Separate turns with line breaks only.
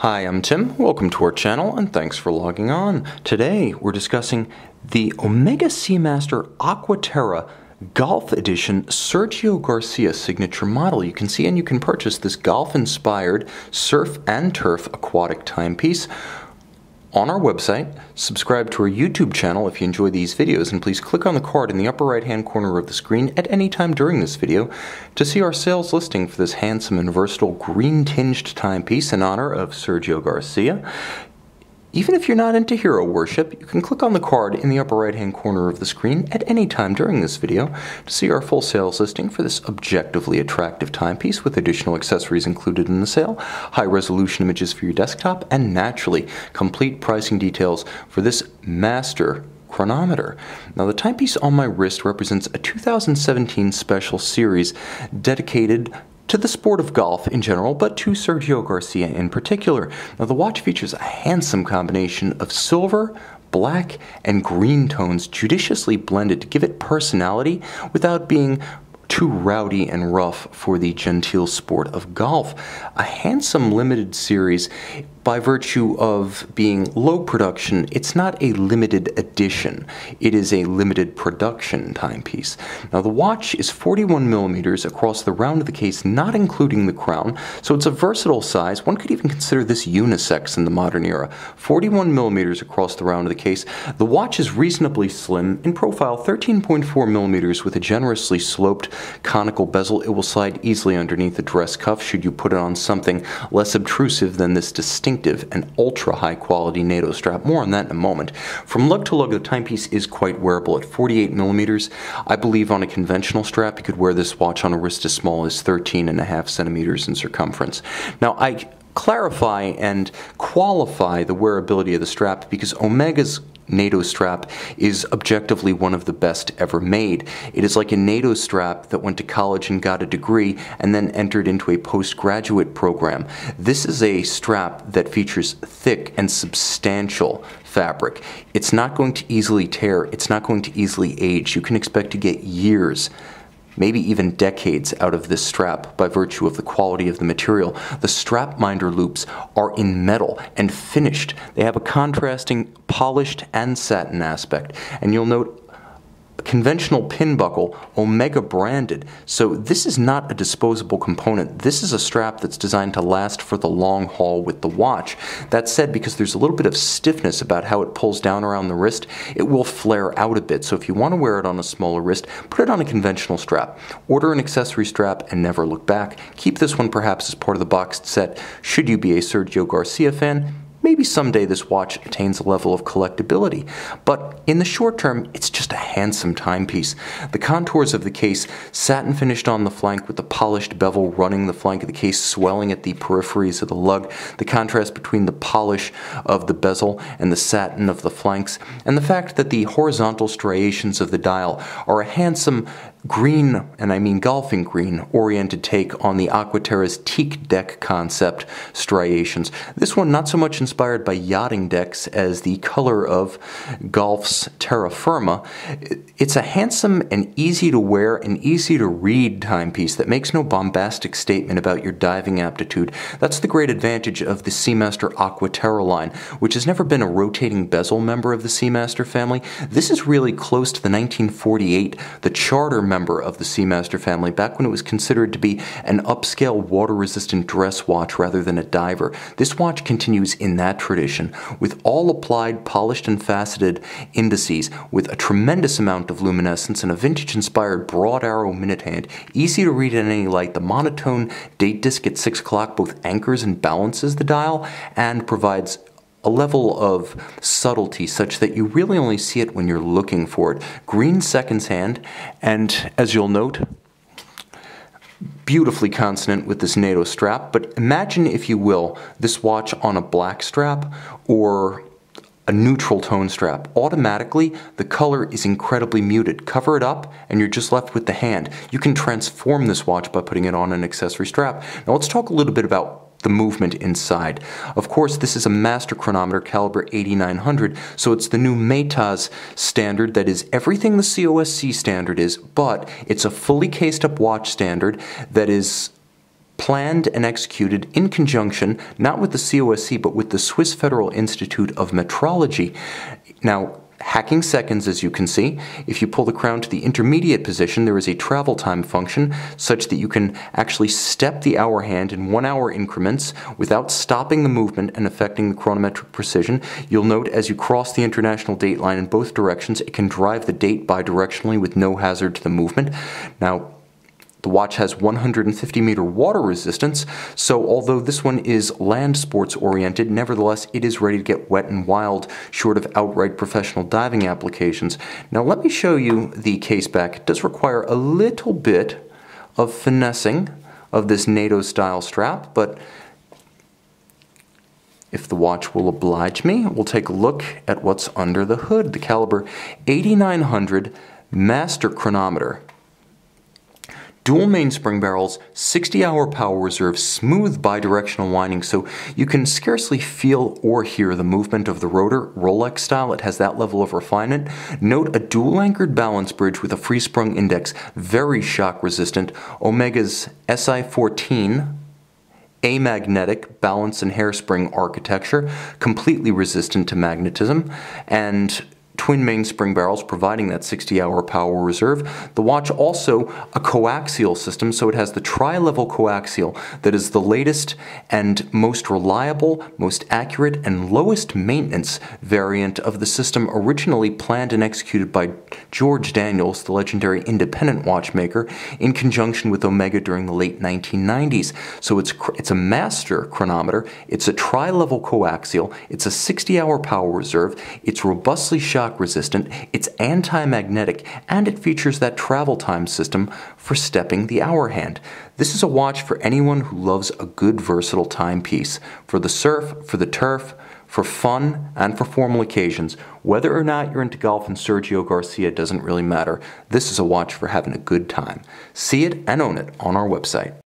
Hi, I'm Tim. Welcome to our channel and thanks for logging on. Today we're discussing the Omega Seamaster Aqua Terra Golf Edition Sergio Garcia signature model. You can see and you can purchase this golf-inspired surf and turf aquatic timepiece on our website. Subscribe to our YouTube channel if you enjoy these videos, and please click on the card in the upper right hand corner of the screen at any time during this video to see our sales listing for this handsome and versatile green tinged timepiece in honor of Sergio Garcia. Even if you're not into hero worship, you can click on the card in the upper right hand corner of the screen at any time during this video to see our full sales listing for this objectively attractive timepiece with additional accessories included in the sale, high resolution images for your desktop, and naturally complete pricing details for this master chronometer. Now, the timepiece on my wrist represents a 2017 special series dedicated to the sport of golf in general, but to Sergio Garcia in particular. Now, the watch features a handsome combination of silver, black, and green tones judiciously blended to give it personality without being too rowdy and rough for the genteel sport of golf. A handsome limited series. By virtue of being low production, it's not a limited edition. It is a limited production timepiece. Now, the watch is 41 millimeters across the round of the case, not including the crown, so it's a versatile size. One could even consider this unisex in the modern era. 41 millimeters across the round of the case. The watch is reasonably slim, in profile 13.4 millimeters with a generously sloped conical bezel. It will slide easily underneath the dress cuff should you put it on something less obtrusive than this distinctive and ultra high quality NATO strap. More on that in a moment. From lug to lug, the timepiece is quite wearable at 48 millimeters. I believe on a conventional strap you could wear this watch on a wrist as small as 13.5 centimeters in circumference. Now, I clarify and qualify the wearability of the strap because Omega's NATO strap is objectively one of the best ever made. It is like a NATO strap that went to college and got a degree and then entered into a postgraduate program. This is a strap that features thick and substantial fabric. It's not going to easily tear. It's not going to easily age. You can expect to get years, maybe even decades out of this strap by virtue of the quality of the material. The strap minder loops are in metal and finished. They have a contrasting polished and satin aspect, and you'll note a conventional pin buckle, Omega branded. So this is not a disposable component. This is a strap that's designed to last for the long haul with the watch. That said, because there's a little bit of stiffness about how it pulls down around the wrist, it will flare out a bit. So if you want to wear it on a smaller wrist, put it on a conventional strap. Order an accessory strap and never look back. Keep this one perhaps as part of the boxed set should you be a Sergio Garcia fan. Maybe someday this watch attains a level of collectability, but in the short term, it's just a handsome timepiece. The contours of the case, satin finished on the flank with the polished bevel running the flank of the case, swelling at the peripheries of the lug, the contrast between the polish of the bezel and the satin of the flanks, and the fact that the horizontal striations of the dial are a handsome green, and I mean golfing green, oriented take on the Aqua Terra's teak deck concept striations. This one not so much inspired by yachting decks as the color of golf's terra firma. It's a handsome and easy to wear and easy to read timepiece that makes no bombastic statement about your diving aptitude. That's the great advantage of the Seamaster Aqua Terra line, which has never been a rotating bezel member of the Seamaster family. This is really close to the 1948, the charter member of the Seamaster family, back when it was considered to be an upscale water-resistant dress watch rather than a diver. This watch continues in that tradition, with all applied, polished, and faceted indices, with a tremendous amount of luminescence and a vintage-inspired broad arrow minute hand, easy to read in any light. The monotone date disc at 6 o'clock both anchors and balances the dial and provides a level of subtlety such that you really only see it when you're looking for it. Green seconds hand, and as you'll note, beautifully consonant with this NATO strap, but imagine, if you will, this watch on a black strap or a neutral tone strap. Automatically, the color is incredibly muted. Cover it up and you're just left with the hand. You can transform this watch by putting it on an accessory strap. Now let's talk a little bit about the movement inside. Of course, this is a master chronometer caliber 8900, so it's the new METAS standard that is everything the COSC standard is, but it's a fully cased up watch standard that is planned and executed in conjunction, not with the COSC, but with the Swiss Federal Institute of Metrology. Now, hacking seconds, as you can see. If you pull the crown to the intermediate position, there is a travel time function such that you can actually step the hour hand in 1 hour increments without stopping the movement and affecting the chronometric precision. You'll note as you cross the international date line in both directions, it can drive the date bidirectionally with no hazard to the movement. Now, the watch has 150-meter water resistance, so although this one is land sports oriented, nevertheless it is ready to get wet and wild, short of outright professional diving applications. Now let me show you the case back. It does require a little bit of finessing of this NATO style strap, but if the watch will oblige me, we'll take a look at what's under the hood. The caliber 8900 master chronometer. Dual mainspring barrels, 60-hour power reserve, smooth bidirectional winding, so you can scarcely feel or hear the movement of the rotor. Rolex style, it has that level of refinement. Note a dual-anchored balance bridge with a free-sprung index, very shock resistant. Omega's SI14 amagnetic balance and hairspring architecture, completely resistant to magnetism, and twin mainspring barrels providing that 60-hour power reserve. The watch also a coaxial system, so it has the tri-level coaxial that is the latest and most reliable, most accurate, and lowest maintenance variant of the system, originally planned and executed by George Daniels, the legendary independent watchmaker, in conjunction with Omega during the late 1990s. So it's a master chronometer, it's a tri-level coaxial, it's a 60-hour power reserve, it's robustly shock resistant, it's anti-magnetic, and it features that travel time system for stepping the hour hand. This is a watch for anyone who loves a good versatile timepiece, for the surf, for the turf, for fun, and for formal occasions. Whether or not you're into golf and Sergio Garcia doesn't really matter. This is a watch for having a good time. See it and own it on our website.